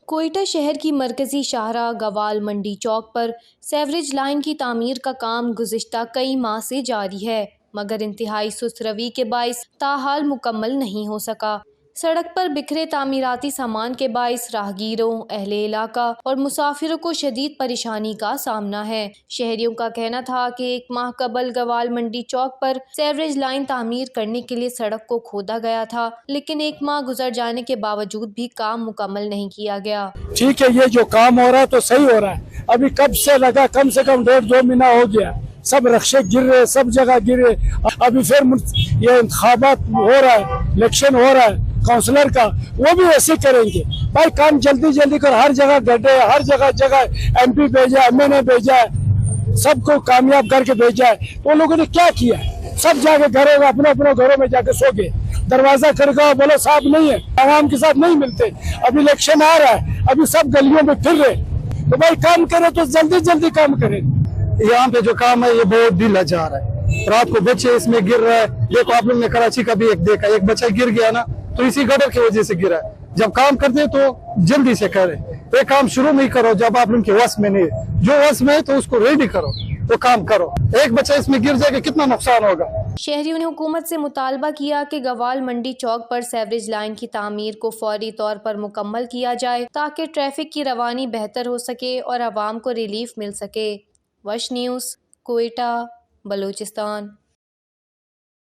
کوئٹہ شہر کی مرکزی شاہراہ گوال منڈی چوک پر سیوریج لائن کی تعمیر کا کام گزشتہ کئی ماہ سے جاری ہے، مگر انتہائی سست روی کے باعث تاحال مکمل نہیں ہو سکا۔ سڑک پر بکھرے تعمیراتی سامان کے باعث راہگیروں، اہل علاقہ اور مسافروں کو شدید پریشانی کا سامنا ہے۔ شہریوں کا کہنا تھا کہ ایک ماہ قبل گوال منڈی چوک پر سیوریج لائن تعمیر کرنے کے لیے سڑک کو کھودا گیا تھا، لیکن ایک ماہ گزر جانے کے باوجود بھی کام مکمل نہیں کیا گیا۔ ٹھیک ہے، یہ جو کام ہو رہا ہے تو صحیح ہو رہا ہے، ابھی کب سے لگا، کم سے کم 1.5-2 مہینہ ہو گیا، سب رقشے گر رہے، سب جگہ گر رہے۔ ابھی پھر یہ انتخابات ہو رہا ہے، الیکشن ہو رہا ہے کونسلر کا، وہ بھی ایسے کریں گے۔ بھائی کام جلدی جلدی کر، ہر جگہ گڈھے، ہر جگہ MP بھیجا ہے، MNA بھیجا ہے، سب کو کامیاب کر کے بھیجا ہے، تو ان لوگوں نے کیا کیا ہے؟ سب جا کے گھروں میں اپنے گھروں میں جا کے سو گئے، دروازہ کھڑکا بولو صاحب نہیں ہے، عوام کے ساتھ نہیں ملتے۔ ابھی الیکشن آ رہا ہے، ابھی سب گلیوں میں پھر رہے، تو بھائی کام کرے تو جلدی کام کرے۔ یہاں پہ جو کام ہے یہ بہت دل جا رہا ہے، رات کو بچے اس میں گر رہا ہے۔ دیکھو آپ لوگ نے کراچی کا بھی ایک دیکھا، ایک بچہ گر گیا نا، تو اسی گٹر کی وجہ سے گرا ہے۔ جب کام کرتے تو جلدی سے کرے، یہ کام شروع نہیں کرو جب آپ لوگ کے وس میں نہیں ہے، جو وس میں ہے تو اس کو ریڈی کرو تو کام کرو۔ ایک بچہ اس میں گر جائے گا کتنا نقصان ہوگا۔ شہریوں نے حکومت سے مطالبہ کیا کہ گوال منڈی چوک پر سیوریج لائن کی تعمیر کو فوری طور پر مکمل کیا جائے تاکہ ٹریفک کی روانی بہتر ہو سکے اور عوام کو ریلیف مل سکے۔ وش نیوز، کوئٹہ، بلوچستان۔